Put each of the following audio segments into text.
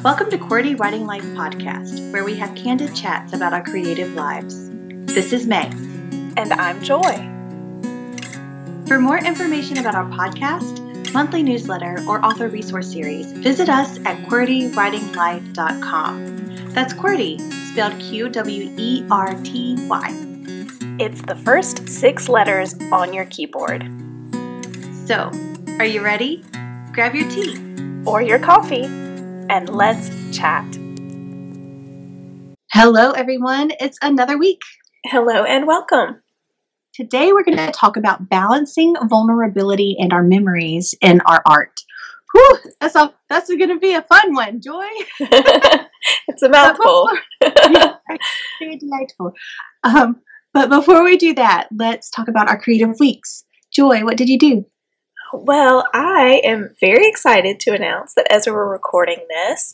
Welcome to QWERTY Writing Life podcast, where we have candid chats about our creative lives. This is May. And I'm Joy. For more information about our podcast, monthly newsletter, or author resource series, visit us at QWERTYWritingLife.com. That's QWERTY, spelled QWERTY. It's the first 6 letters on your keyboard. So, are you ready? Grab your tea. Or your coffee, and let's chat. Hello, everyone. It's another week. Hello and welcome. Today, we're going to talk about balancing vulnerability and our memories in our art. Whew, that's going to be a fun one, Joy. It's a mouthful. Very delightful. But before we do that, let's talk about our creative weeks. Joy, what did you do? Well, I am very excited to announce that as we're recording this,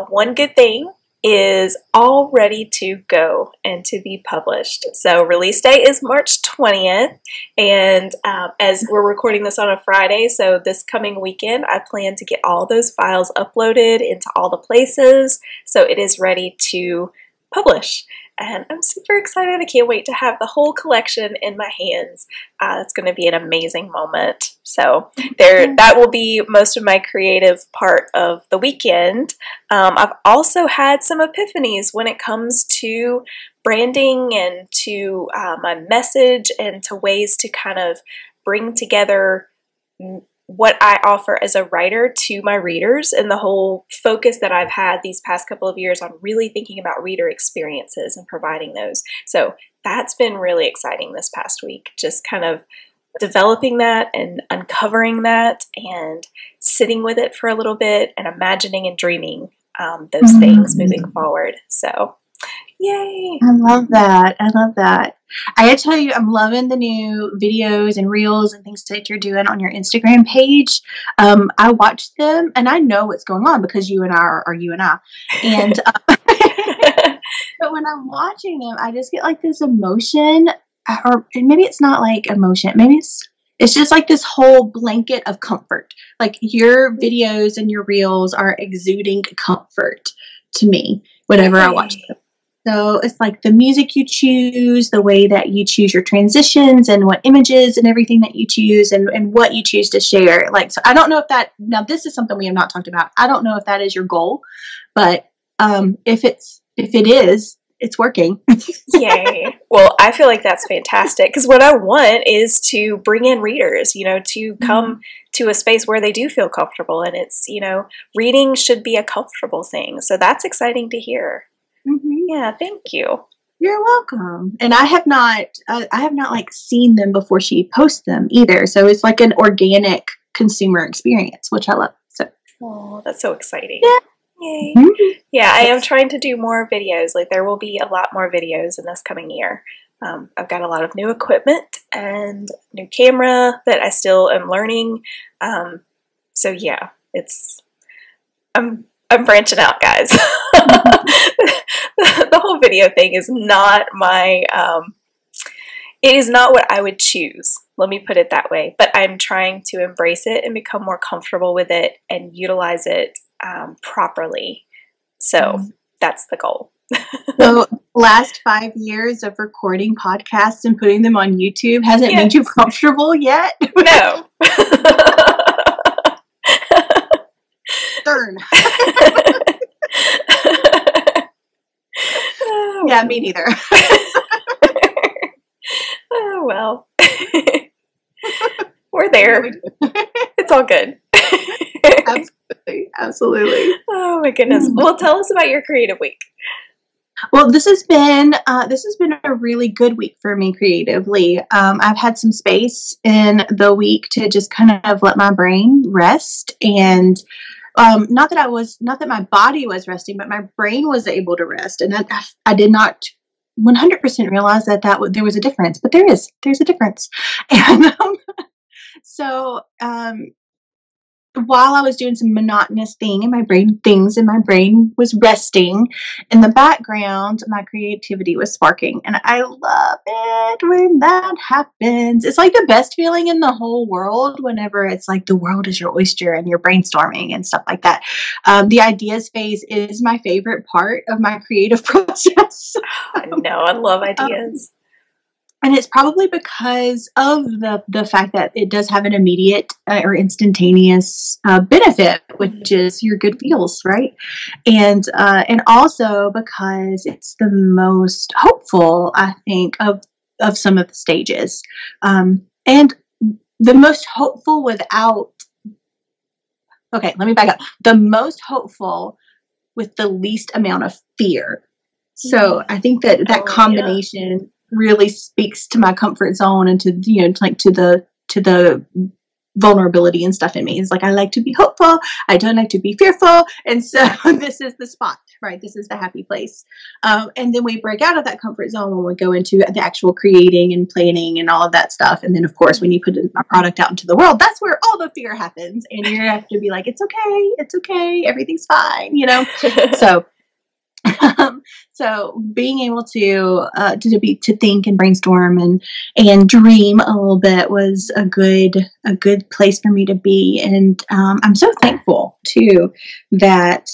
one good thing is all ready to go and to be published. So release date is March 20th, and as we're recording this on a Friday, so this coming weekend, I plan to get all those files uploaded into all the places, so it is ready to publish. And I'm super excited. I can't wait to have the whole collection in my hands. It's going to be an amazing moment. So that will be most of my creative part of the weekend. I've also had some epiphanies when it comes to branding and to my message and to ways to kind of bring together what I offer as a writer to my readers, and the whole focus that I've had these past couple of years on really thinking about reader experiences and providing those. So that's been really exciting this past week, just kind of developing that and uncovering that and sitting with it for a little bit and imagining and dreaming those things moving forward. So yay! I love that. I love that. I gotta tell you, I'm loving the new videos and reels and things that you're doing on your Instagram page. I watch them and I know what's going on because you and I are you and I. And but when I'm watching them, I just get like this emotion, or maybe it's not like emotion. Maybe it's just like this whole blanket of comfort. Like your videos and your reels are exuding comfort to me whenever I watch them. So it's like the music you choose, the way that you choose your transitions and what images and everything that you choose and what you choose to share. Like, so I don't know if now this is something we have not talked about. I don't know if that is your goal, but if it is, it's working. Yay. Well, I feel like that's fantastic because what I want is to bring in readers, to come to a space where they do feel comfortable, and it's, reading should be a comfortable thing. So that's exciting to hear. Yeah, thank you. You're welcome. And I have not like seen them before she posts them either. So it's like an organic consumer experience, which I love. So, oh, that's so exciting. Yeah. Yay. Yeah, I am trying to do more videos. Like there will be a lot more videos in this coming year. I've got a lot of new equipment and new camera that I still am learning. So yeah, I'm branching out, guys. The whole video thing is not it is not what I would choose. Let me put it that way. But I'm trying to embrace it and become more comfortable with it and utilize it properly. So that's the goal. So last 5 years of recording podcasts and putting them on YouTube hasn't made you comfortable yet? No. Stern. Yeah, me neither. Oh, well. We're there. It's all good. Absolutely. Oh my goodness. Well, tell us about your creative week. Well, this has been a really good week for me creatively. I've had some space in the week to just kind of let my brain rest, and not that my body was resting, but my brain was able to rest, and I did not 100% realize that there was a difference, but there's a difference, and so while I was doing some monotonous things in my brain was resting, in the background, my creativity was sparking. And I love it when that happens. It's like the best feeling in the whole world whenever it's like the world is your oyster and you're brainstorming and stuff like that. The ideas phase is my favorite part of my creative process. I know, I love ideas. And it's probably because of the fact that it does have an immediate or instantaneous benefit, which is your good feels, right? And also because it's the most hopeful, I think, of some of the stages, and the most hopeful without. Okay, let me back up. The most hopeful with the least amount of fear. So I think that combination really speaks to my comfort zone and to, like to the vulnerability and stuff in me. It's like, I like to be hopeful. I don't like to be fearful. And so this is the spot, right? This is the happy place. And then we break out of that comfort zone when we go into the actual creating and planning and all of that stuff. And then of course, when you put a product out into the world, that's where all the fear happens. And you have to be like, it's okay. Everything's fine, So being able to think and brainstorm and dream a little bit was a good place for me to be. And I'm so thankful too that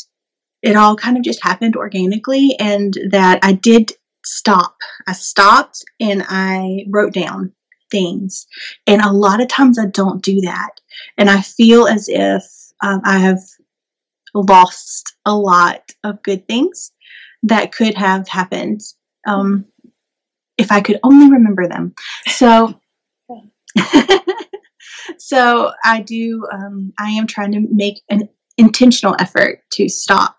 it all kind of just happened organically, and that I did stop. I stopped and I wrote down things. And a lot of times I don't do that. And I feel as if I have lost a lot of good things that could have happened if I could only remember them. So, so I am trying to make an intentional effort to stop.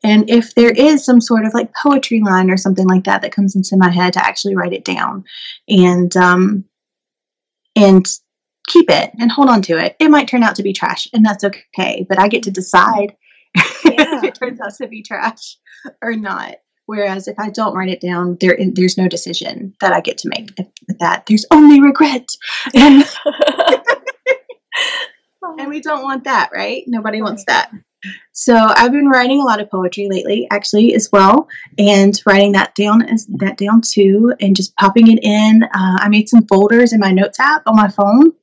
And if there is some sort of like poetry line or something like that comes into my head, to actually write it down and keep it and hold on to it. It might turn out to be trash, and that's okay, but I get to decide if it turns out to be trash or not. Whereas if I don't write it down, there's no decision that I get to make with that. There's only regret. And, and we don't want that, right? Nobody wants that. So I've been writing a lot of poetry lately, actually, as well, and writing that down too, and just popping it in. I made some folders in my notes app on my phone,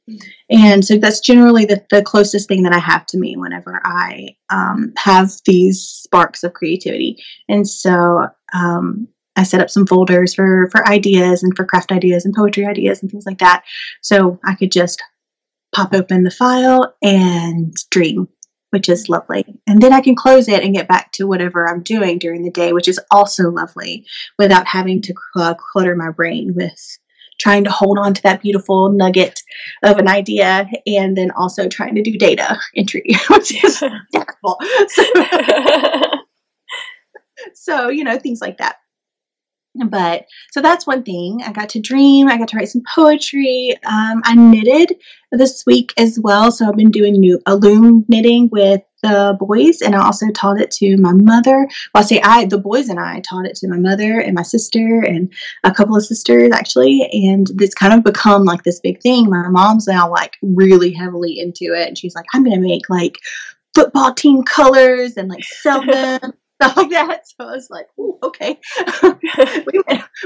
and so that's generally the closest thing that I have to me whenever I have these sparks of creativity. And so I set up some folders for ideas and for craft ideas and poetry ideas and things like that, so I could just pop open the file and dream, which is lovely. And then I can close it and get back to whatever I'm doing during the day, which is also lovely, without having to clutter my brain with trying to hold on to that beautiful nugget of an idea, and then also trying to do data entry, which is terrible. So, things like that. But so that's one thing. I got to dream. I got to write some poetry. I knitted this week as well. So I've been doing a loom knitting with the boys, and I also taught it to my mother. Well, the boys and I taught it to my mother and my sister and a couple of sisters actually. And it's kind of become like this big thing. My mom's now like really heavily into it, and she's like, I'm going to make like football team colors and like sell them. Stuff like that. So I was like, ooh, okay.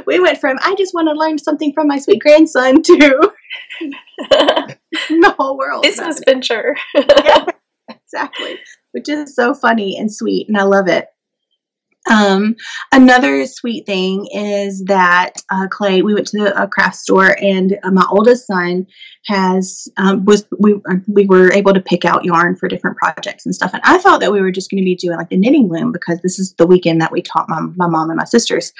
we went from, I just want to learn something from my sweet grandson, to the whole world. Business venture. Yeah, exactly. Which is so funny and sweet, and I love it. Another sweet thing is that Clay, we went to a craft store, and my oldest son we were able to pick out yarn for different projects and stuff. And I thought that we were just going to be doing like the knitting loom, because this is the weekend that we taught my mom and my sisters.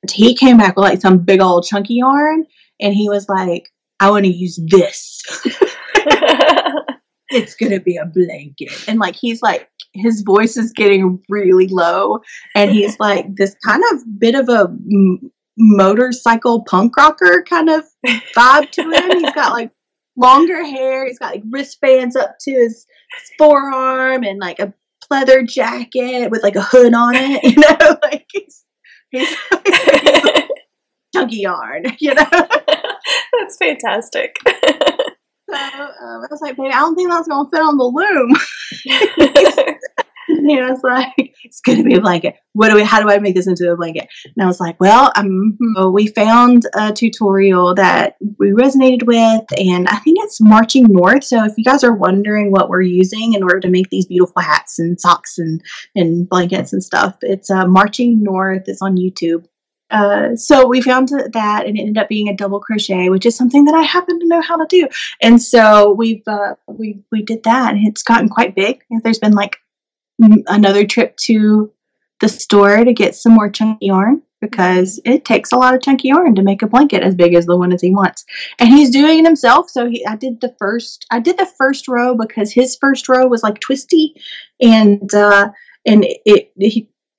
But he came back with like some big old chunky yarn, and he was like, I want to use this. It's going to be a blanket. And like, he's like, his voice is getting really low, and he's like this kind of bit of a motorcycle punk rocker kind of vibe to him. He's got like longer hair. He's got like wristbands up to his forearm, and like a pleather jacket with like a hood on it, like he's chunky yarn, That's fantastic. So I was like, baby, I don't think that's going to fit on the loom. And he was like, it's going to be a blanket. How do I make this into a blanket? And I was like, well, we found a tutorial that we resonated with, and I think it's Marching North. So if you guys are wondering what we're using in order to make these beautiful hats and socks and blankets and stuff, it's Marching North. It's on YouTube. So we found that, and it ended up being a double crochet, which is something that I happen to know how to do. And so we did that, and it's gotten quite big. There's been like another trip to the store to get some more chunky yarn, because it takes a lot of chunky yarn to make a blanket as big as the one as he wants. And he's doing it himself. So I did the first row because his first row was like twisty, and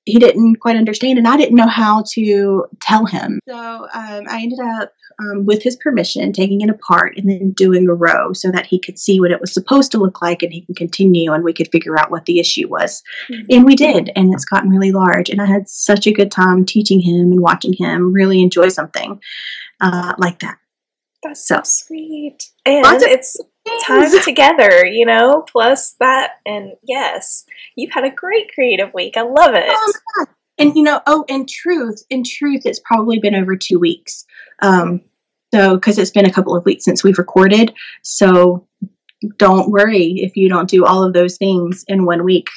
he didn't quite understand, and I didn't know how to tell him. So I ended up, with his permission, taking it apart and then doing a row so that he could see what it was supposed to look like, and he can continue, and we could figure out what the issue was. Mm-hmm. And we did, and it's gotten really large, and I had such a good time teaching him and watching him really enjoy something like that. That's so sweet. And it's time together, plus that. And yes, you've had a great creative week. I love it. Oh, my God. And in truth, it's probably been over 2 weeks. Because it's been a couple of weeks since we've recorded. So don't worry if you don't do all of those things in 1 week,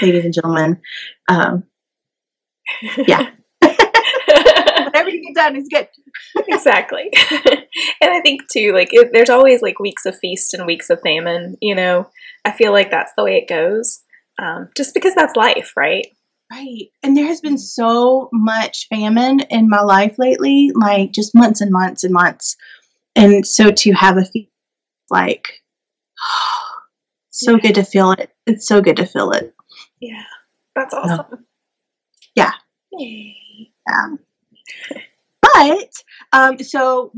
ladies and gentlemen. Yeah. Whatever you get done is good. Exactly. And I think too, there's always weeks of feast and weeks of famine, I feel like that's the way it goes. Just because that's life, right? Right. And there has been so much famine in my life lately, just months and months and months. And so to have a feast, so good to feel it. It's so good to feel it. Yeah. That's awesome. Yeah. Yay. But, so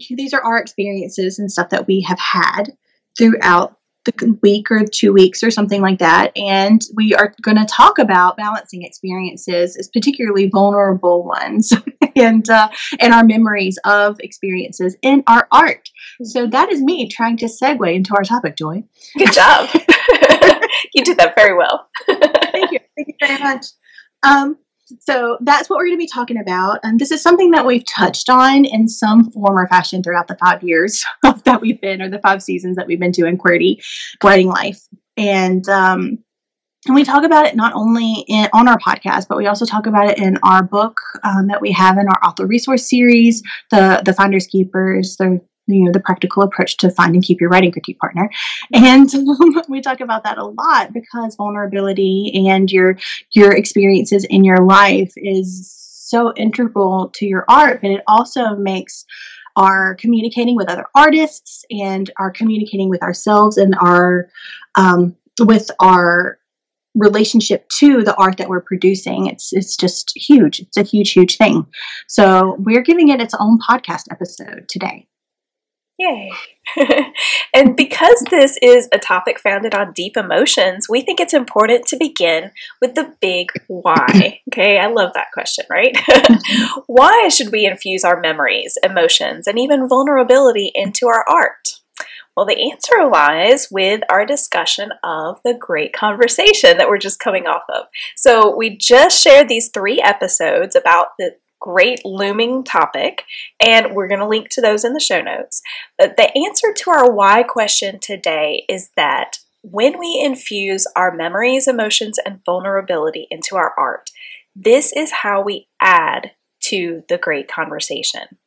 these are our experiences and stuff that we have had throughout the week or 2 weeks or something like that. And we are going to talk about balancing experiences, as particularly vulnerable ones, and our memories of experiences in our art. So that is me trying to segue into our topic, Joy. Good job. You did that very well. Thank you. Thank you very much. So that's what we're going to be talking about. And this is something that we've touched on in some form or fashion throughout the 5 years that we've been, or the 5 seasons that we've been doing QWERTY Writing Life. And we talk about it not only on our podcast, but we also talk about it in our book that we have in our author resource series, the Finders Keepers, the practical approach to find and keep your writing critique partner. And we talk about that a lot because vulnerability and your experiences in your life is so integral to your art, but it also makes our communicating with other artists and our communicating with ourselves and with our relationship to the art that we're producing. It's just huge. It's a huge, huge thing. So we're giving it its own podcast episode today. Yay. And because this is a topic founded on deep emotions, we think it's important to begin with the big why. Okay, I love that question, right? Why should we infuse our memories, emotions, and even vulnerability into our art? Well, the answer lies with our discussion of the great conversation that we're just coming off of. So we just shared these 3 episodes about the great looming topic, and we're going to link to those in the show notes. But the answer to our why question today is that when we infuse our memories, emotions, and vulnerability into our art, this is how we add to the great conversation.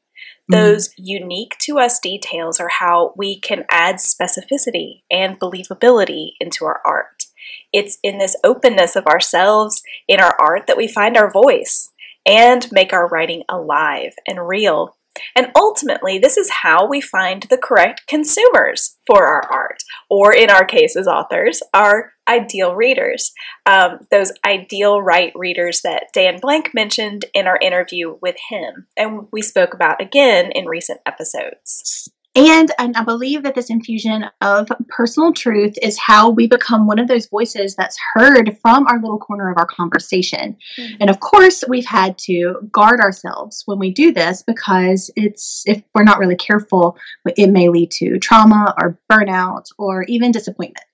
Those unique to us details are how we can add specificity and believability into our art. It's in this openness of ourselves in our art that we find our voice and make our writing alive and real. And ultimately, this is how we find the correct consumers for our art, or in our case as authors, our ideal readers. Those ideal right readers that Dan Blank mentioned in our interview with him, and we spoke about again in recent episodes. And I believe that this infusion of personal truth is how we become one of those voices that's heard from our little corner of our conversation. Mm-hmm. And of course, we've had to guard ourselves when we do this, because if we're not really careful, it may lead to trauma or burnout or even disappointment.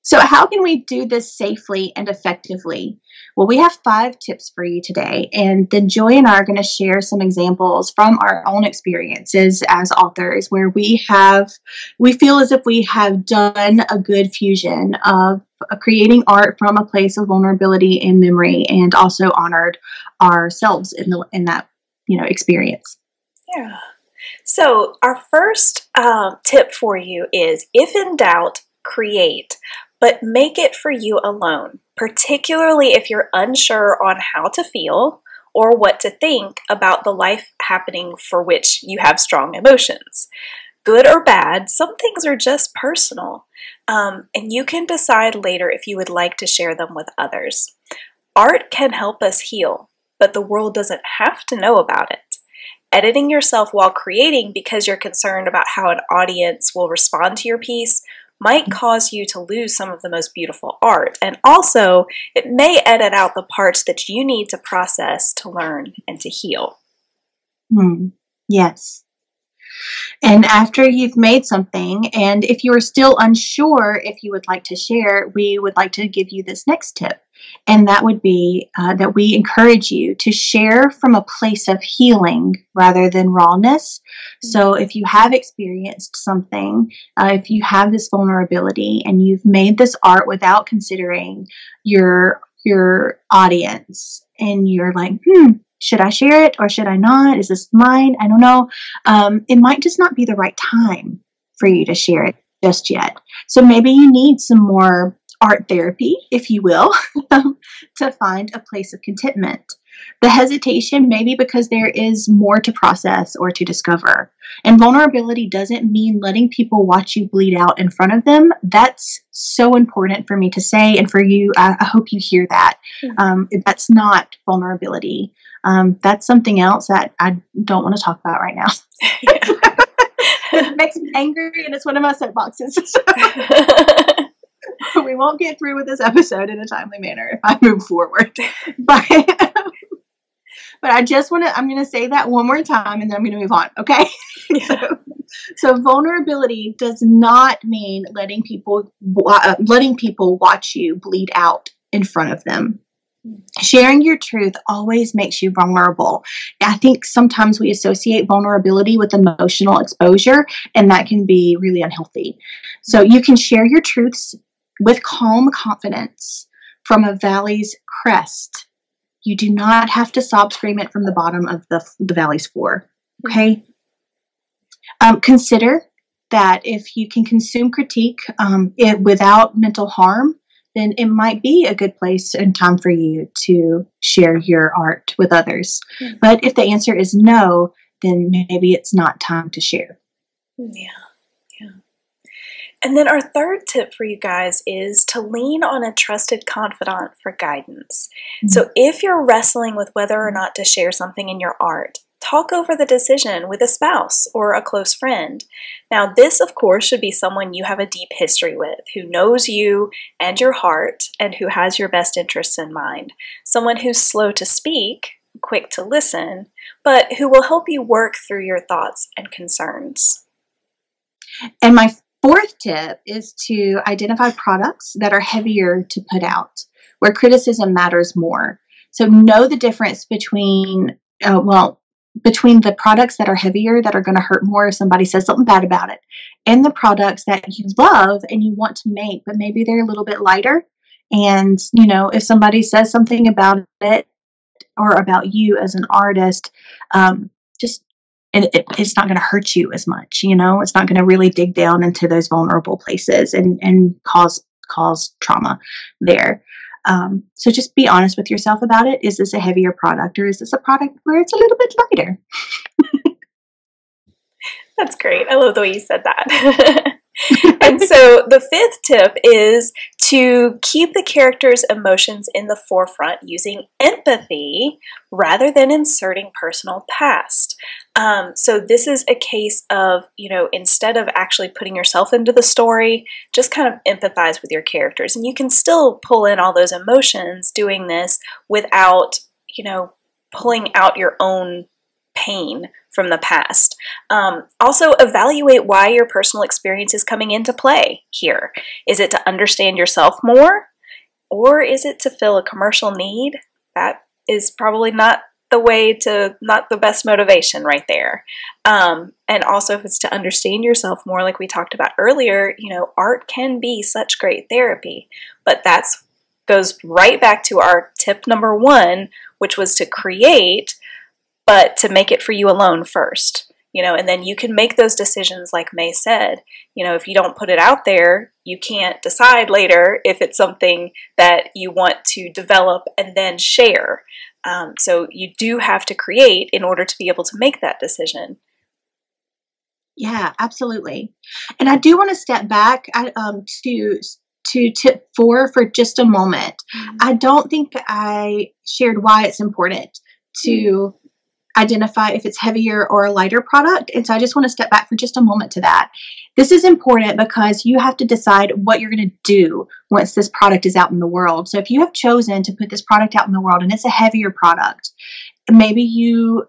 So how can we do this safely and effectively? Well, we have 5 tips for you today, and then Joy and I are going to share some examples from our own experiences as authors where we feel as if we have done a good fusion of creating art from a place of vulnerability and memory, and also honored ourselves in that experience. Yeah. So our first tip for you is, if in doubt, create. But make it for you alone, particularly if you're unsure on how to feel or what to think about the life happening for which you have strong emotions. Good or bad, some things are just personal, and you can decide later if you would like to share them with others. Art can help us heal, but the world doesn't have to know about it. Editing yourself while creating because you're concerned about how an audience will respond to your piece might cause you to lose some of the most beautiful art. And also, it may edit out the parts that you need to process, to learn, and to heal. Yes. And after you've made something, and if you are still unsure if you would like to share, we would like to give you this next tip. And that would be that we encourage you to share from a place of healing rather than rawness. So if you have experienced something, if you have this vulnerability and you've made this art without considering your audience, and you're like, should I share it or should I not? Is this mine? I don't know. It might just not be the right time for you to share it just yet. So maybe you need some more art therapy, if you will, to find a place of contentment. The hesitation may be because there is more to process or to discover. And vulnerability doesn't mean letting people watch you bleed out in front of them. That's so important for me to say, and for you, I hope you hear that. That's not vulnerability. That's something else that I don't want to talk about right now. It makes me angry, and it's one of my soapboxes. We won't get through with this episode in a timely manner if I move forward. But I just I'm going to say that one more time, and then I'm going to move on. Okay. Yeah. So vulnerability does not mean letting people watch you bleed out in front of them. Sharing your truth always makes you vulnerable. I think sometimes we associate vulnerability with emotional exposure, and that can be really unhealthy. So you can share your truths with calm confidence from a valley's crest. You do not have to sob scream it from the bottom of the valley's floor. Okay? Consider that if you can consume critique without mental harm, then it might be a good place and time for you to share your art with others. But if the answer is no, then maybe it's not time to share. Yeah. And then our third tip for you guys is to lean on a trusted confidant for guidance. So if you're wrestling with whether or not to share something in your art, talk over the decision with a spouse or a close friend. Now, this, of course, should be someone you have a deep history with, who knows you and your heart, and who has your best interests in mind. Someone who's slow to speak, quick to listen, but who will help you work through your thoughts and concerns. And my fourth tip is to identify products that are heavier to put out, where criticism matters more. So know the difference between the products that are heavier, that are going to hurt more if somebody says something bad about it, and the products that you love and you want to make, but maybe they're a little bit lighter. And, if somebody says something about it or about you as an artist, it's not going to hurt you as much, it's not going to really dig down into those vulnerable places and cause trauma there. So just be honest with yourself about it. Is this a heavier product, or is this a product where it's a little bit lighter? That's great. I love the way you said that. And so the fifth tip is to keep the character's emotions in the forefront using empathy rather than inserting personal past. So this is a case of, instead of actually putting yourself into the story, just kind of empathize with your characters. And you can still pull in all those emotions doing this without, pulling out your own pain from the past. Also, evaluate why your personal experience is coming into play here. Is it to understand yourself more? Or is it to fill a commercial need? That is probably not the best motivation right there. And also, if it's to understand yourself more, like we talked about earlier, art can be such great therapy. But that goes right back to our tip number 1, which was to create, but to make it for you alone first, and then you can make those decisions like May said. If you don't put it out there, you can't decide later if it's something that you want to develop and then share. So you do have to create in order to be able to make that decision. Yeah, absolutely. And I do want to step back to tip 4 for just a moment. I don't think I shared why it's important to identify if it's heavier or a lighter product. And so I just want to step back for just a moment to that. This is important because you have to decide what you're going to do once this product is out in the world. So if you have chosen to put this product out in the world and it's a heavier product, maybe you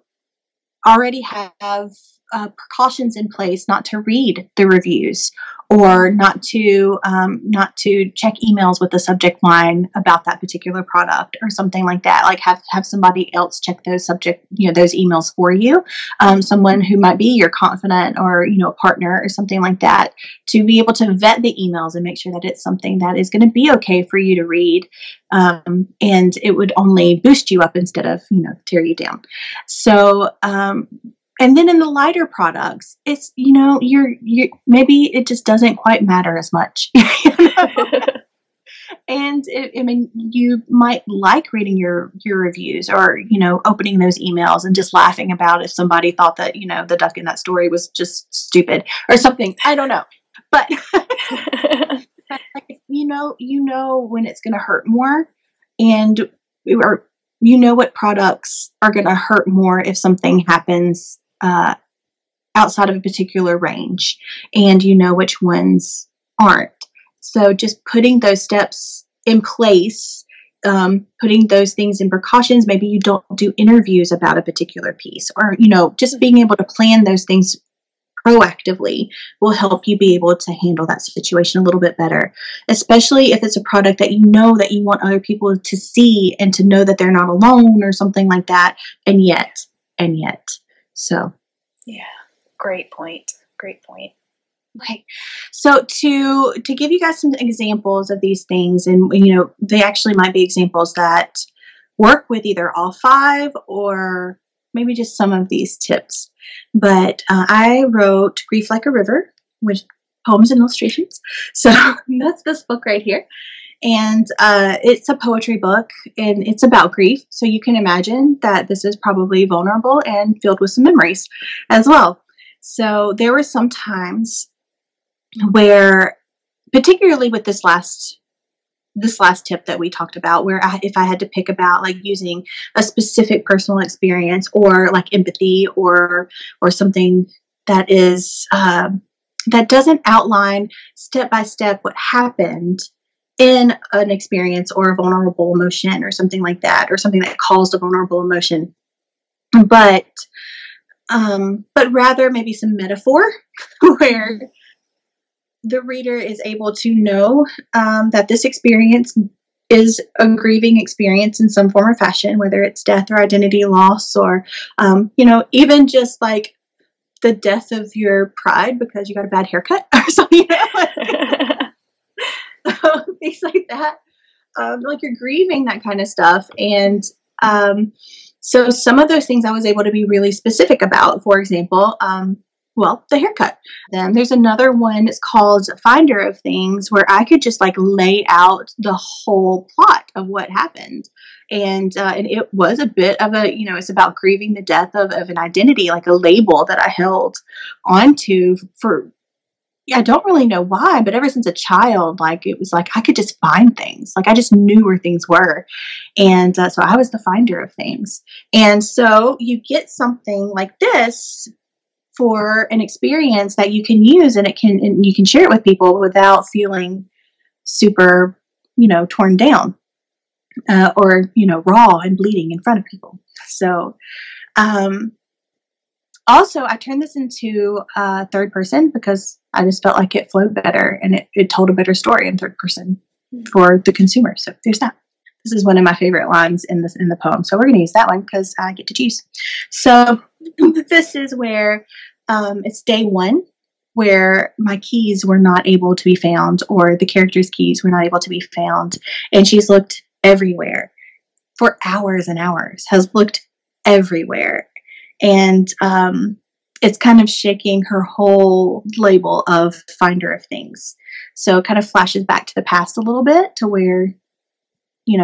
already have precautions in place not to read the reviews or not to check emails with the subject line about that particular product or something like that. Like have somebody else check those those emails for you. Someone who might be your confidant or a partner or something like that, to be able to vet the emails and make sure that it's something that is going to be okay for you to read, and it would only boost you up instead of tear you down. So. And then in the lighter products, it's, you're maybe it just doesn't quite matter as much. And you might like reading your reviews or, opening those emails and just laughing about if somebody thought that, the duck in that story was just stupid or something. I don't know. But, like, when it's going to hurt more, and what products are going to hurt more if something happens outside of a particular range, and which ones aren't. So just putting those steps in place, putting those things in precautions. Maybe you don't do interviews about a particular piece, or just being able to plan those things proactively will help you be able to handle that situation a little bit better, especially if it's a product that that you want other people to see and to know that they're not alone or something like that. And yet. So, yeah, great point. Great point. Okay, so to give you guys some examples of these things, and they actually might be examples that work with either all 5 or maybe just some of these tips. But I wrote Grief Like a River with poems and illustrations. So that's this book right here. And it's a poetry book, and it's about grief. So you can imagine that this is probably vulnerable and filled with some memories as well. So there were some times where, particularly with this last tip that we talked about, where if I had to pick about like using a specific personal experience or like empathy or something that is that doesn't outline step by step what happened in an experience or a vulnerable emotion or something like that, or something that caused a vulnerable emotion, but rather maybe some metaphor where the reader is able to know that this experience is a grieving experience in some form or fashion, whether it's death or identity loss, or even just like the death of your pride because you got a bad haircut or something. Things like that, like you're grieving that kind of stuff. And so some of those things I was able to be really specific about. For example, the haircut. Then there's another one, it's called Finder of Things, where I could just like lay out the whole plot of what happened. And it was a bit of a, it's about grieving the death of an identity, like a label that I held onto for I don't really know why, but ever since a child, like it was like I could just find things. Like I just knew where things were. And so I was the finder of things. And so you get something like this for an experience that you can use, and you can share it with people without feeling super, torn down, or, raw and bleeding in front of people. So, also, I turned this into third person because I just felt like it flowed better, and it told a better story in third person for the consumer. So there's that. This is one of my favorite lines in the poem. So we're going to use that one because I get to choose. So this is where it's day one, where my keys were not able to be found, or the character's keys were not able to be found. And she's looked everywhere for hours and hours, has looked everywhere. And it's kind of shaking her whole label of finder of things. So it kind of flashes back to the past a little bit, to where,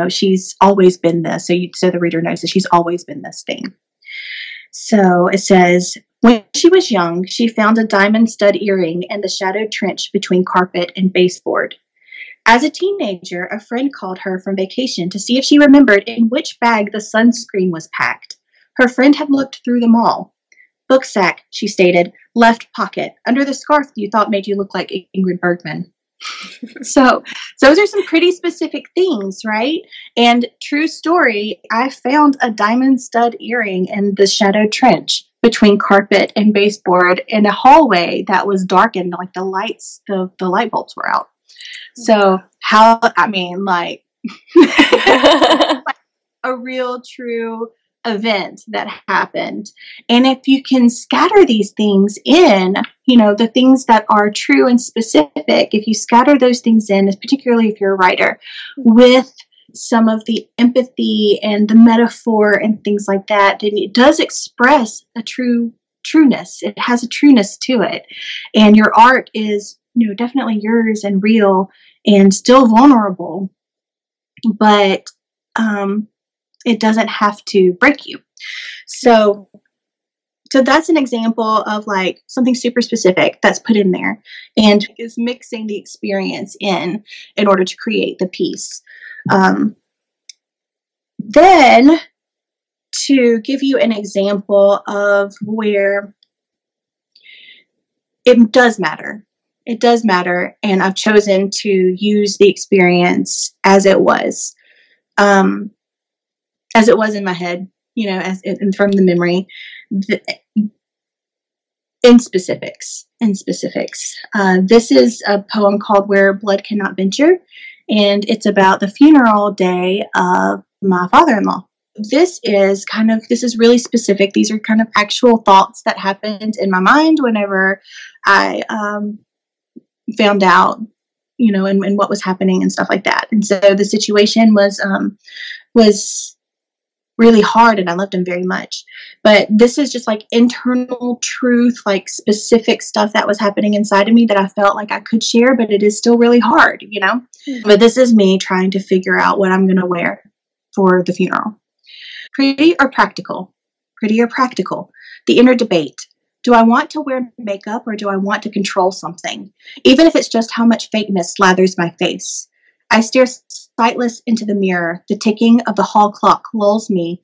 she's always been this. So the reader knows that she's always been this thing. So it says, when she was young, she found a diamond stud earring in the shadowed trench between carpet and baseboard. As a teenager, a friend called her from vacation to see if she remembered in which bag the sunscreen was packed. Her friend had looked through them all. Book sack, she stated, left pocket, under the scarf you thought made you look like Ingrid Bergman. So those are some pretty specific things, right? And true story, I found a diamond stud earring in the shadowed trench between carpet and baseboard in a hallway that was darkened, like the light bulbs were out. So like a real true event that happened. And if you can scatter these things in, the things that are true and specific, if you scatter those things in, particularly if you're a writer, with some of the empathy and the metaphor and things like that, then it does express a trueness. It has a trueness to it. And your art is, definitely yours and real and still vulnerable, but it doesn't have to break you. So that's an example of like something super specific that's put in there and is mixing the experience in order to create the piece. Then to give you an example of where it does matter. It does matter, and I've chosen to use the experience as it was in my head, and from the memory, in specifics. This is a poem called Where Blood Cannot Venture, and it's about the funeral day of my father-in-law. This is really specific. These are kind of actual thoughts that happened in my mind whenever I found out, and what was happening and stuff like that. And so the situation was really hard, and I loved him very much. But this is just like internal truth, like specific stuff that was happening inside of me that I felt like I could share, but it is still really hard, Mm-hmm. But this is me trying to figure out what I'm going to wear for the funeral. Pretty or practical? Pretty or practical? The inner debate. Do I want to wear makeup, or do I want to control something? Even if it's just how much fakeness slathers my face. I stare sightless into the mirror. The ticking of the hall clock lulls me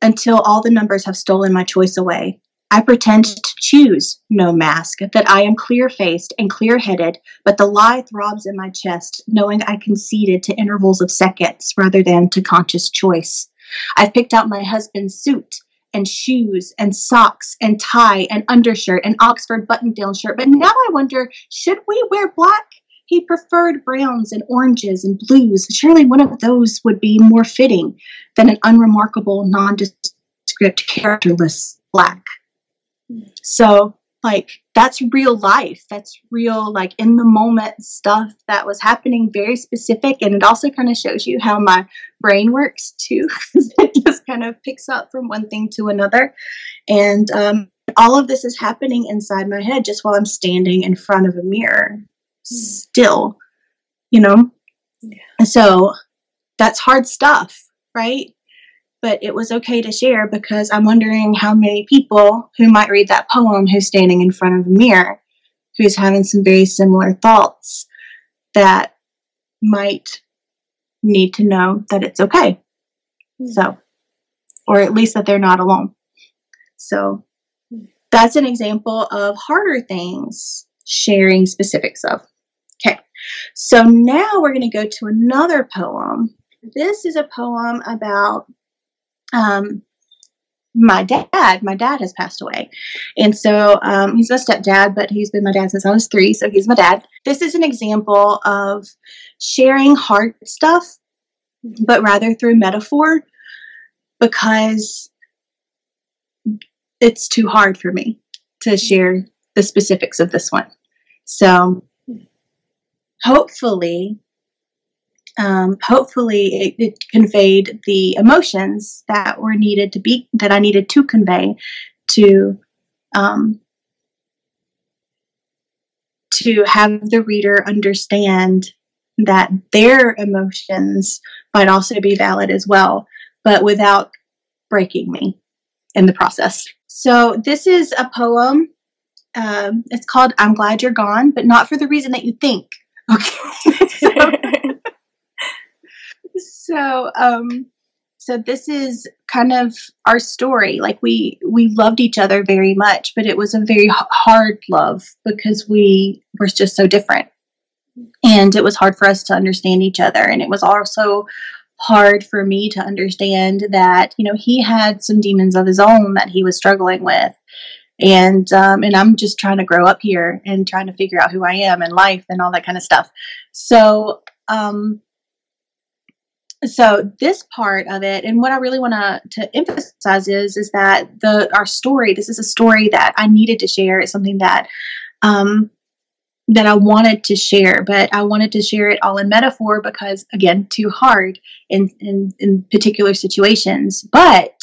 until all the numbers have stolen my choice away. I pretend to choose no mask, that I am clear-faced and clear-headed, but the lie throbs in my chest, knowing I conceded to intervals of seconds rather than to conscious choice. I've picked out my husband's suit and shoes and socks and tie and undershirt and Oxford button-down shirt, but now I wonder, should we wear black? He preferred browns and oranges and blues. Surely one of those would be more fitting than an unremarkable, nondescript, characterless black. So, like, that's real life. That's real, like, in the moment stuff that was happening, very specific. And it also kind of shows you how my brain works, too. It just kind of picks up from one thing to another. And all of this is happening inside my head just while I'm standing in front of a mirror. Still, Yeah. So that's hard stuff, right? But it was okay to share because I'm wondering how many people who might read that poem who's standing in front of a mirror, who's having some very similar thoughts that might need to know that it's okay. So, or at least that they're not alone. So that's an example of harder things sharing specifics of. Okay, so now we're going to go to another poem. This is a poem about my dad. My dad has passed away. And so he's my stepdad, but he's been my dad since I was 3, so he's my dad. This is an example of sharing hard stuff, but rather through metaphor, because it's too hard for me to share the specifics of this one. So hopefully it conveyed the emotions that were needed that I needed to convey to have the reader understand that their emotions might also be valid as well, but without breaking me in the process. So this is a poem. It's called "I'm Glad You're Gone," but not for the reason that you think. Okay. So this is kind of our story. Like we loved each other very much, but it was a very hard love because we were just so different. And it was hard for us to understand each other. And it was also hard for me to understand that, he had some demons of his own that he was struggling with. And I'm just trying to grow up here and trying to figure out who I am in life and all that kind of stuff. So this part of it, and what I really want to emphasize is that our story, this is a story that I needed to share. It's something that I wanted to share, but I wanted to share it all in metaphor because, again, too hard in particular situations. But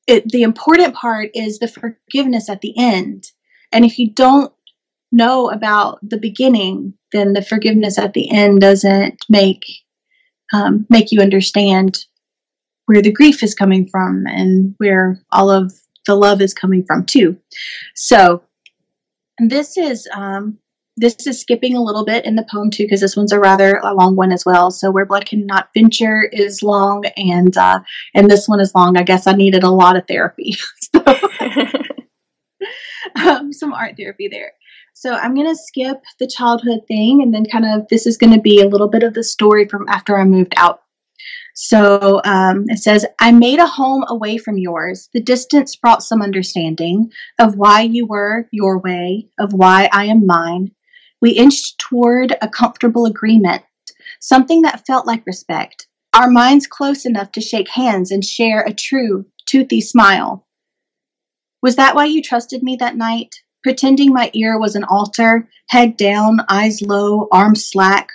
the important part is the forgiveness at the end. And if you don't know about the beginning, then the forgiveness at the end doesn't make you understand where the grief is coming from and where all of the love is coming from too. So this is skipping a little bit in the poem too, because this one's a rather long one as well. So "Where Blood Cannot Venture" is long, and this one is long. I guess I needed a lot of therapy, some art therapy there. So I'm going to skip the childhood thing, and then this is going to be a little bit of the story from after I moved out. So it says, "I made a home away from yours. The distance brought some understanding of why you were your way, of why I am mine. We inched toward a comfortable agreement, something that felt like respect. Our minds close enough to shake hands and share a true, toothy smile. Was that why you trusted me that night? Pretending my ear was an altar, head down, eyes low, arms slack,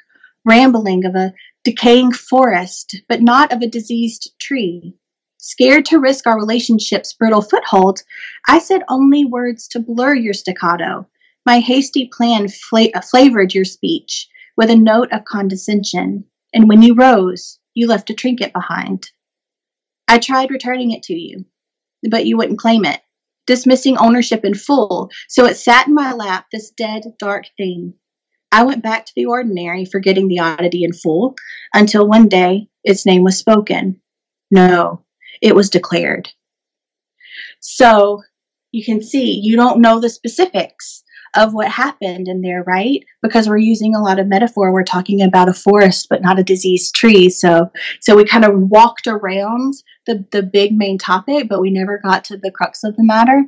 rambling of a decaying forest, but not of a diseased tree. Scared to risk our relationship's brittle foothold, I said only words to blur your staccato. My hasty plan flavored your speech with a note of condescension, and when you rose, you left a trinket behind. I tried returning it to you, but you wouldn't claim it, dismissing ownership in full, so it sat in my lap, this dead, dark thing. I went back to the ordinary, forgetting the oddity in full, until one day its name was spoken. No, it was declared." So you can see you don't know the specifics of what happened in there, right? Because we're using a lot of metaphor. We're talking about a forest, but not a diseased tree. So we kind of walked around the big main topic, but we never got to the crux of the matter,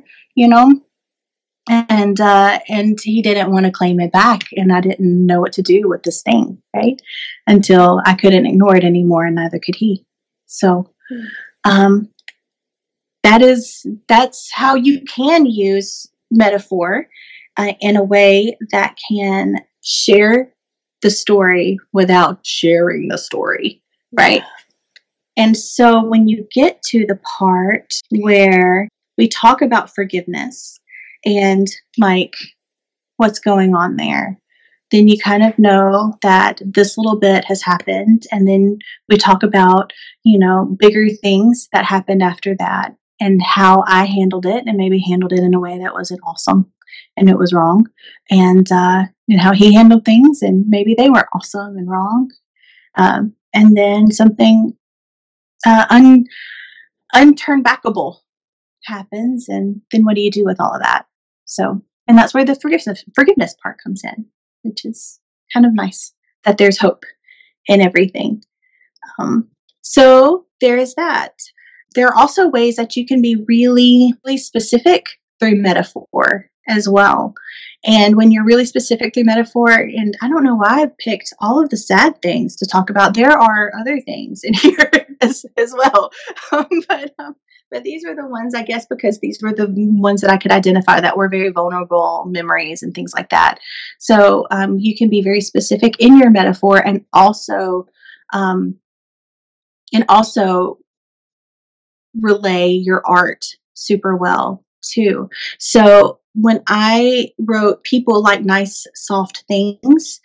And he didn't want to claim it back, and I didn't know what to do with this thing, right? Until I couldn't ignore it anymore, and neither could he. So, that's how you can use metaphor in a way that can share the story without sharing the story, right? And so when you get to the part where we talk about forgiveness and like what's going on there, then you kind of know that this little bit has happened. And then we talk about, bigger things that happened after that and how I handled it and maybe handled it in a way that wasn't awesome. and it was wrong, and how he handled things, and maybe they were awesome and wrong. And then something unturned backable happens, and then what do you do with all of that? So, and that's where the forgiveness part comes in, which is kind of nice that there's hope in everything. So there is that. There are also ways that you can be really, really specific through metaphor as well. And when you're really specific through metaphor, and I don't know why I picked all of the sad things to talk about. There are other things in here as well. But these were the ones, I guess, because these were the ones that I could identify that were very vulnerable memories and things like that. So you can be very specific in your metaphor, and also relay your art super well too. So when I wrote people like nice, soft things,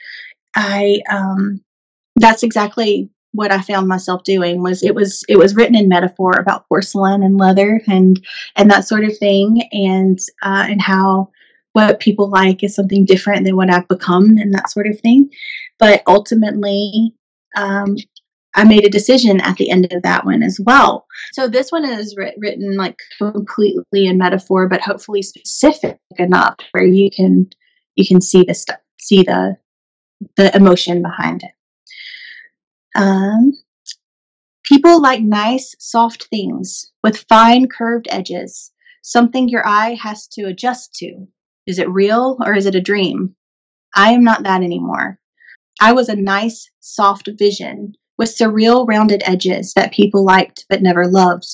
that's exactly what I found myself doing. It was written in metaphor about porcelain and leather and that sort of thing, and how what people like is something different than what I've become and that sort of thing. But ultimately, I made a decision at the end of that one as well. So this one is written like completely in metaphor, but hopefully specific enough where you can see the stuff, see the emotion behind it. People like nice, soft things with fine curved edges, something your eye has to adjust to. Is it real or is it a dream? I am not that anymore. I was a nice, soft vision with surreal rounded edges that people liked but never loved.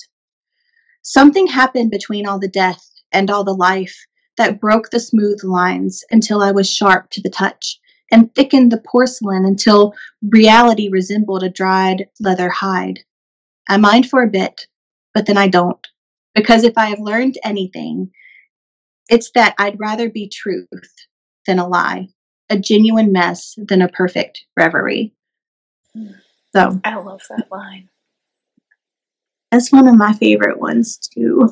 Something happened between all the death and all the life that broke the smooth lines until I was sharp to the touch, and thickened the porcelain until reality resembled a dried leather hide. I mind for a bit, but then I don't, because if I have learned anything, it's that I'd rather be truth than a lie, a genuine mess than a perfect reverie. So I love that line. That's one of my favorite ones too.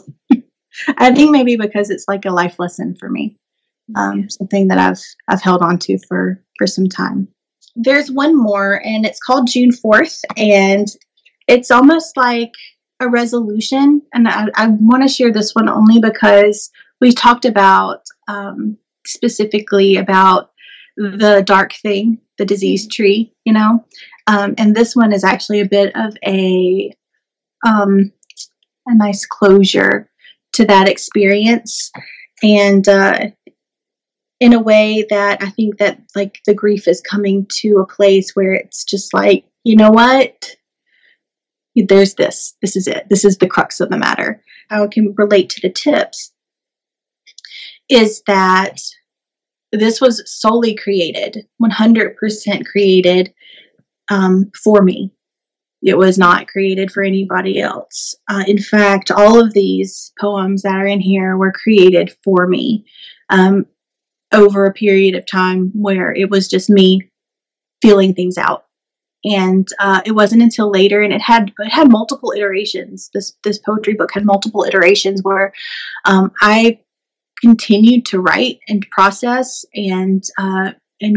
I think maybe because it's like a life lesson for me, something that I've held on to for some time. There's one more, and it's called June 4th, and it's almost like a resolution. And I want to share this one only because we talked about specifically about the dark thing, the disease tree, and this one is actually a bit of a nice closure to that experience, and in a way that I think that like the grief is coming to a place where it's just like, you know what? There's this. This is it. This is the crux of the matter. How it can relate to the tips is that this was solely created, 100% created for me. It was not created for anybody else. In fact, all of these poems that are in here were created for me over a period of time where it was just me feeling things out. And it wasn't until later, and it had multiple iterations. This poetry book had multiple iterations where I continued to write and process and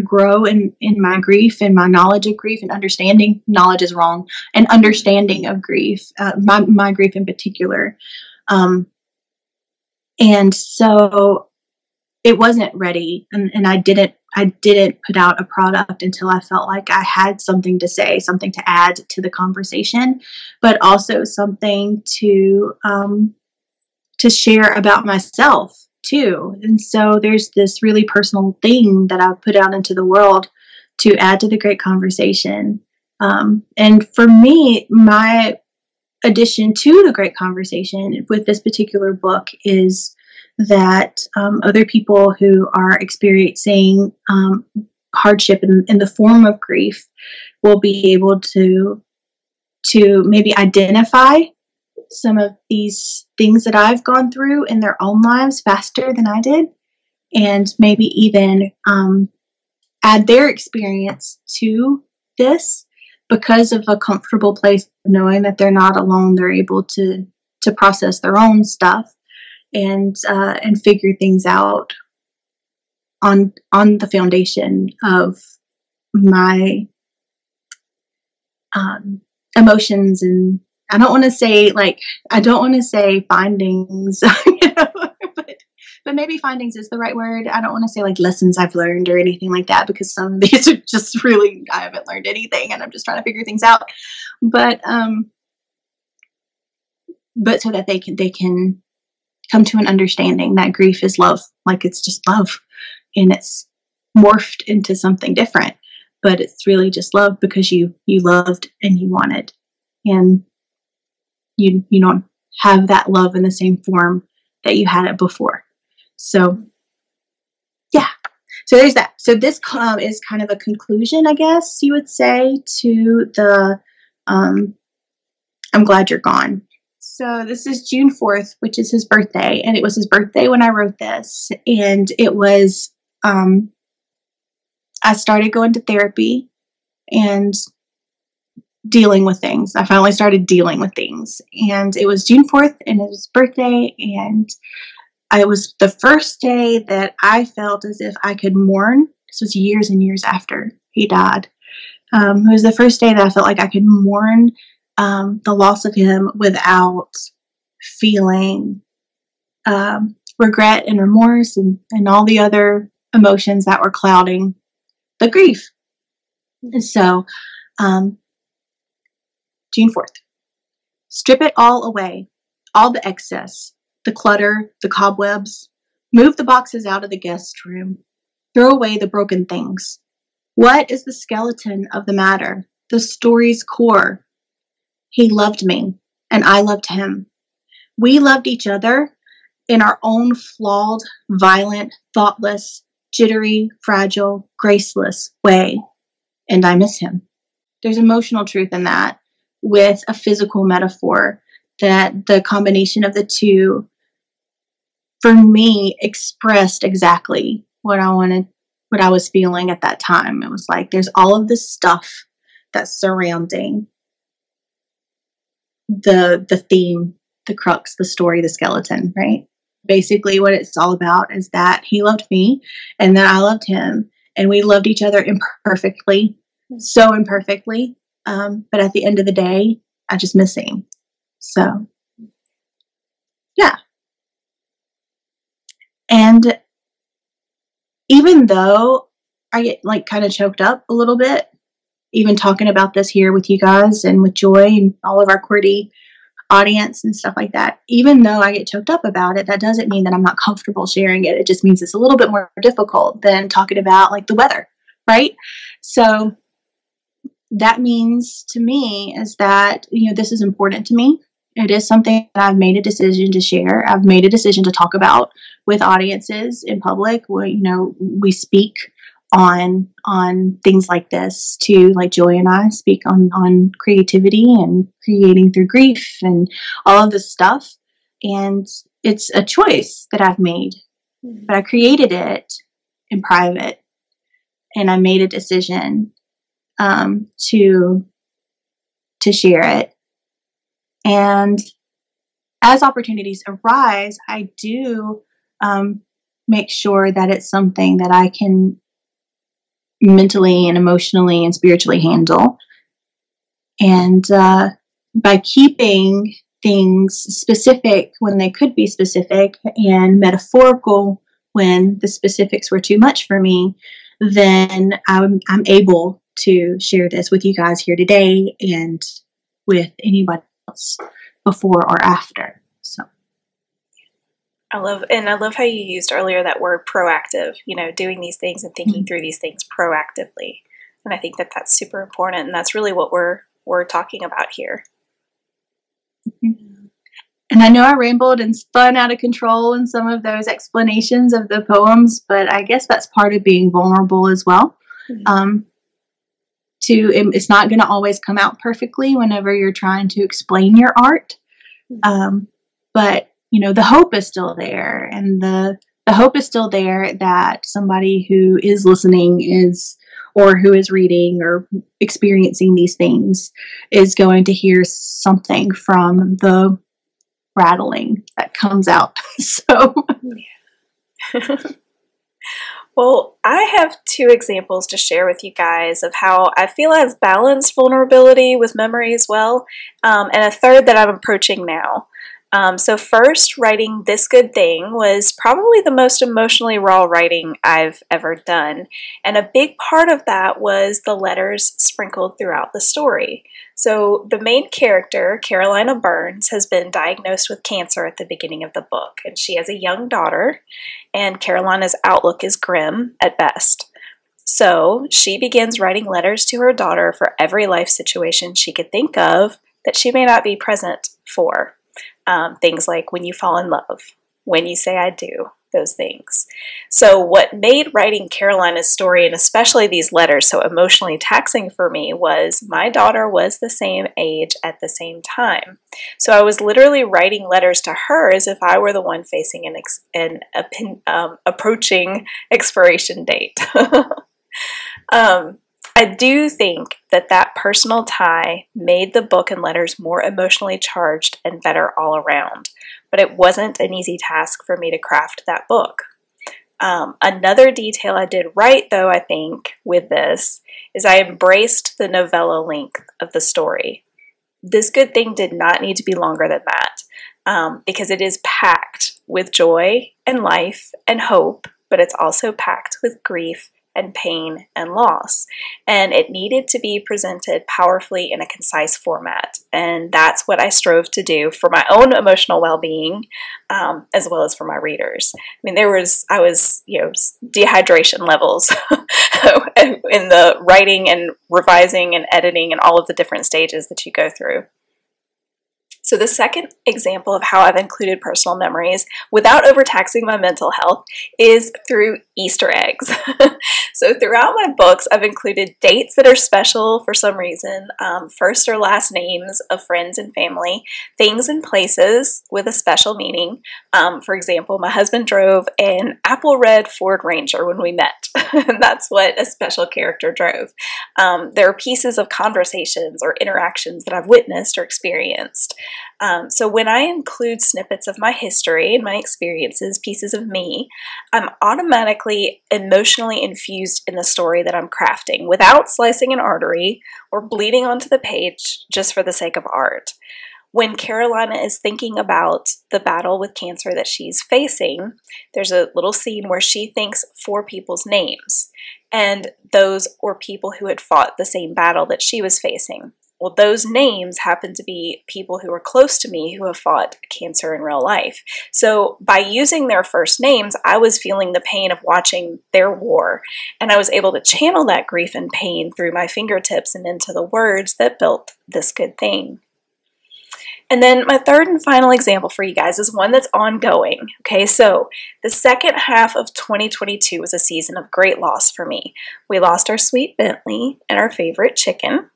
grow in my grief and my knowledge of grief and understanding. Knowledge is wrong, and understanding of grief, my grief in particular. And so it wasn't ready, and I didn't put out a product until I felt like I had something to say, something to add to the conversation, but also something to share about myself too. And so there's this really personal thing that I've put out into the world to add to the great conversation. And for me, my addition to the great conversation with this particular book is that other people who are experiencing hardship in the form of grief will be able to maybe identify some of these things that I've gone through in their own lives faster than I did, and maybe even add their experience to this because of a comfortable place knowing that they're not alone. They're able to process their own stuff and figure things out on the foundation of my emotions, and I don't want to say findings, but maybe findings is the right word. I don't want to say like lessons I've learned or anything like that, because some of these are just really, I haven't learned anything and I'm just trying to figure things out. But so that they can come to an understanding that grief is love. Like, it's just love, and it's morphed into something different, but it's really just love because you loved and you wanted, and you don't have that love in the same form that you had it before. So yeah, so there's that. So this is kind of a conclusion, I guess you would say, to the I'm glad you're gone. So this is June 4th, which is his birthday, and it was his birthday when I wrote this, and it was I started going to therapy and dealing with things. I finally started dealing with things, and it was June 4th, and it was his birthday, and it was the first day that I felt as if I could mourn. This was years and years after he died. It was the first day that I felt like I could mourn the loss of him without feeling regret and remorse and all the other emotions that were clouding the grief. And so, June 4th, strip it all away, all the excess, the clutter, the cobwebs. Move the boxes out of the guest room. Throw away the broken things. What is the skeleton of the matter? The story's core. He loved me, and I loved him. We loved each other in our own flawed, violent, thoughtless, jittery, fragile, graceless way. And I miss him. There's emotional truth in that, with a physical metaphor, that the combination of the two, for me, expressed exactly what I wanted, what I was feeling at that time. It was like, there's all of this stuff that's surrounding the theme, the crux, the story, the skeleton, right? Basically what it's all about is that he loved me and that I loved him, and we loved each other imperfectly, so imperfectly. But at the end of the day, I just miss him. So yeah. And even though I get like kind of choked up a little bit, even talking about this here with you guys and with Joy and all of our QWERTY audience and stuff like that, even though I get choked up about it, that doesn't mean that I'm not comfortable sharing it. It just means it's a little bit more difficult than talking about like the weather, right? So that means to me is that, this is important to me. It is something that I've made a decision to share. I've made a decision to talk about with audiences in public. Where, we speak on things like this too, like Joy and I speak on creativity and creating through grief and all of this stuff. And it's a choice that I've made, but I created it in private, and I made a decision to share it. And as opportunities arise, I do make sure that it's something that I can mentally and emotionally and spiritually handle. And by keeping things specific when they could be specific, and metaphorical when the specifics were too much for me, then I'm able to share this with you guys here today and with anybody else before or after. So I love how you used earlier that word proactive, doing these things and thinking through these things proactively. And I think that that's super important, and that's really what we're talking about here. And I know I rambled and spun out of control in some of those explanations of the poems, but I guess that's part of being vulnerable as well. It's not going to always come out perfectly whenever you're trying to explain your art. But the hope is still there, and the hope is still there that somebody who is listening or who is reading or experiencing these things is going to hear something from the rattling that comes out. So Well, I have two examples to share with you guys of how I feel I've balanced vulnerability with memory as well, and a third that I'm approaching now. So first, writing This Good Thing was probably the most emotionally raw writing I've ever done, and a big part of that was the letters sprinkled throughout the story. So the main character, Carolina Burns, has been diagnosed with cancer at the beginning of the book, and she has a young daughter, and Carolina's outlook is grim at best. So she begins writing letters to her daughter for every life situation she could think of that she may not be present for. Things like when you fall in love, when you say I do, those things. So what made writing Carolina's story, and especially these letters, so emotionally taxing for me was my daughter was the same age at the same time. So I was literally writing letters to her as if I were the one facing an approaching expiration date. I do think that that personal tie made the book and letters more emotionally charged and better all around, but it wasn't an easy task for me to craft that book. Another detail I did right, though, I think, with this, is I embraced the novella length of the story. This Good Thing did not need to be longer than that, because it is packed with joy and life and hope, but it's also packed with grief and pain and loss. And it needed to be presented powerfully in a concise format. And that's what I strove to do for my own emotional well-being, as well as for my readers. I mean, dehydration levels in the writing and revising and editing and all of the different stages that you go through. So the second example of how I've included personal memories without overtaxing my mental health is through Easter eggs. So throughout my books, I've included dates that are special for some reason, first or last names of friends and family, things and places with a special meaning. For example, my husband drove an apple red Ford Ranger when we met. That's what a special character drove. There are pieces of conversations or interactions that I've witnessed or experienced. So when I include snippets of my history and my experiences, pieces of me, I'm automatically emotionally infused in the story that I'm crafting without slicing an artery or bleeding onto the page just for the sake of art. When Carolina is thinking about the battle with cancer that she's facing, there's a little scene where she thinks 4 people's names, and those were people who had fought the same battle that she was facing. Well, those names happen to be people who are close to me who have fought cancer in real life. So by using their first names, I was feeling the pain of watching their war, and I was able to channel that grief and pain through my fingertips and into the words that built this good thing. And then my third and final example for you guys is one that's ongoing. Okay, so the second half of 2022 was a season of great loss for me. We lost our sweet Bentley and our favorite chicken.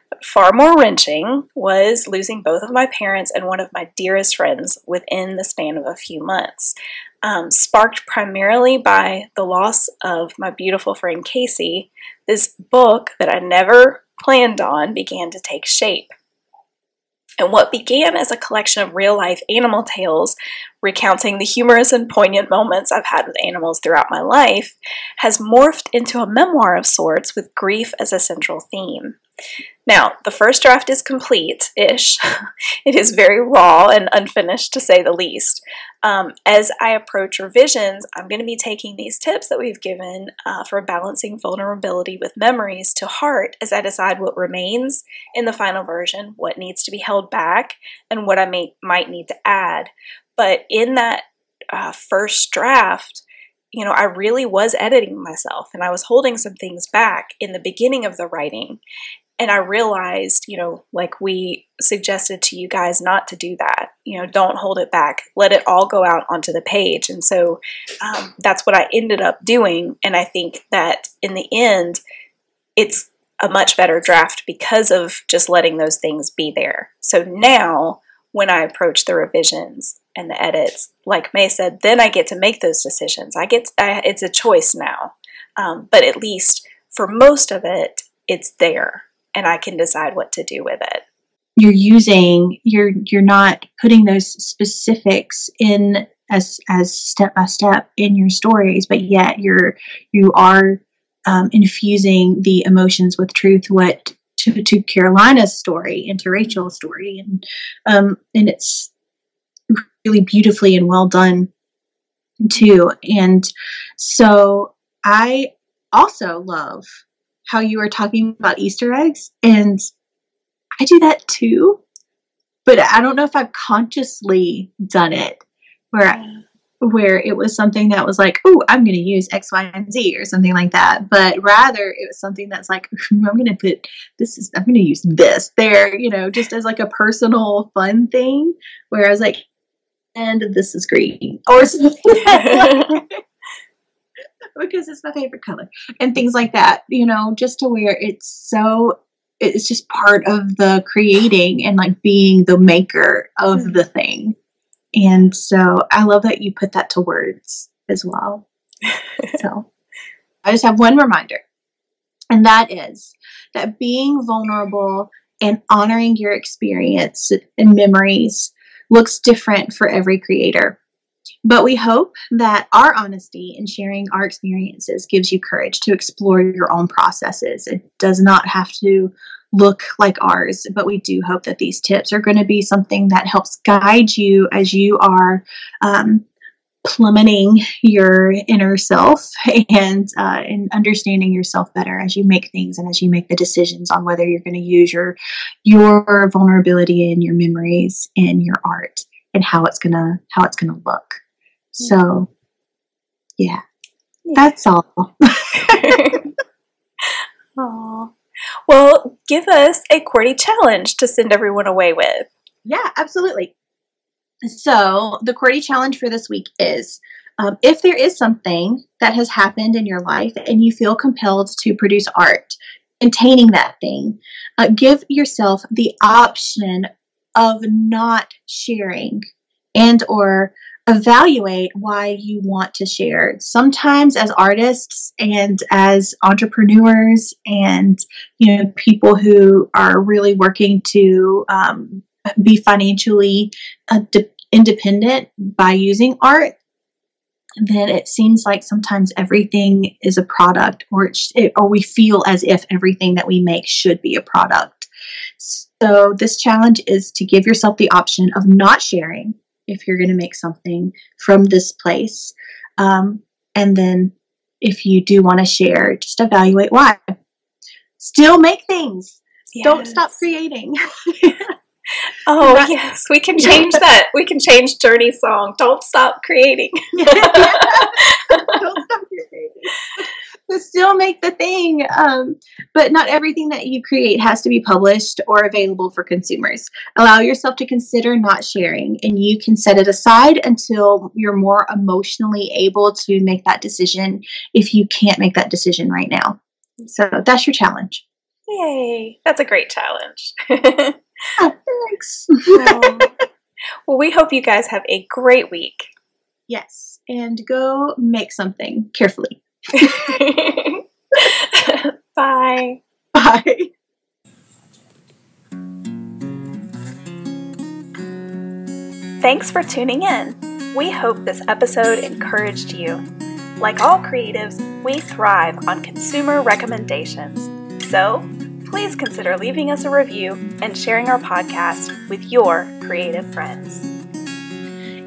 But far more wrenching was losing both of my parents and one of my dearest friends within the span of a few months, sparked primarily by the loss of my beautiful friend Casey. This book that I never planned on began to take shape. And what began as a collection of real-life animal tales recounting the humorous and poignant moments I've had with animals throughout my life has morphed into a memoir of sorts with grief as a central theme. Now, the first draft is complete-ish. It is very raw and unfinished, to say the least. As I approach revisions, I'm going to be taking these tips that we've given for balancing vulnerability with memories to heart as I decide what remains in the final version, what needs to be held back, and what I might need to add. But in that first draft, I really was editing myself, and I was holding some things back in the beginning of the writing. And I realized, like we suggested to you guys not to do that. Don't hold it back. Let it all go out onto the page. And so that's what I ended up doing. And I think that in the end, it's a much better draft because of just letting those things be there. So now when I approach the revisions and the edits, like May said, then I get to make those decisions. It's a choice now. But at least for most of it, it's there. And I can decide what to do with it. You're not putting those specifics in as step by step in your stories, but yet you are infusing the emotions with truth. What to Carolina's story and to Rachel's story, and it's really beautifully and well done too. And so I also love how you were talking about Easter eggs, and I do that too, but I don't know if I've consciously done it where it was something that was like, oh, I'm going to use X, Y, and Z or something like that. But rather it was something that's like, I'm going to use this there, just as like a personal fun thing, where I was like, and this is green or something because it's my favorite color and things like that, just to where it's just part of the creating and like being the maker of the thing. And so I love that you put that to words as well. So I just have one reminder, and that is that being vulnerable and honoring your experience and memories looks different for every creator. But we hope that our honesty in sharing our experiences gives you courage to explore your own processes. It does not have to look like ours, but we do hope that these tips are going to be something that helps guide you as you are plummeting your inner self and understanding yourself better as you make things and as you make the decisions on whether you're going to use your vulnerability and your memories in your art and how it's gonna look. So yeah. That's all. Aww. Well, give us a QWERTY challenge to send everyone away with. Yeah, absolutely. So the QWERTY challenge for this week is, if there is something that has happened in your life and you feel compelled to produce art containing that thing, give yourself the option of not sharing and or evaluate why you want to share. Sometimes as artists and as entrepreneurs and people who are really working to be financially independent by using art, then it seems like sometimes everything is a product, or we feel as if everything that we make should be a product. So this challenge is to give yourself the option of not sharing if you're going to make something from this place. And then if you do want to share, just evaluate why. Still make things. Yes. Don't stop creating. Oh, yes. We can change that. We can change Journey's song. Don't stop creating. Don't stop creating. But still make the thing. But not everything that you create has to be published or available for consumers. Allow yourself to consider not sharing, and you can set it aside until you're more emotionally able to make that decision if you can't make that decision right now. So that's your challenge. Yay. That's a great challenge. Oh, thanks. Well, we hope you guys have a great week. Yes, and go make something carefully. Bye. Bye. Thanks for tuning in. We hope this episode encouraged you. Like all creatives, we thrive on consumer recommendations. So, please consider leaving us a review and sharing our podcast with your creative friends.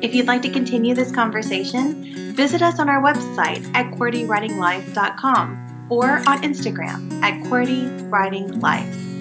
If you'd like to continue this conversation, visit us on our website at QWERTYWritingLife.com or on Instagram at QWERTY Writing Life.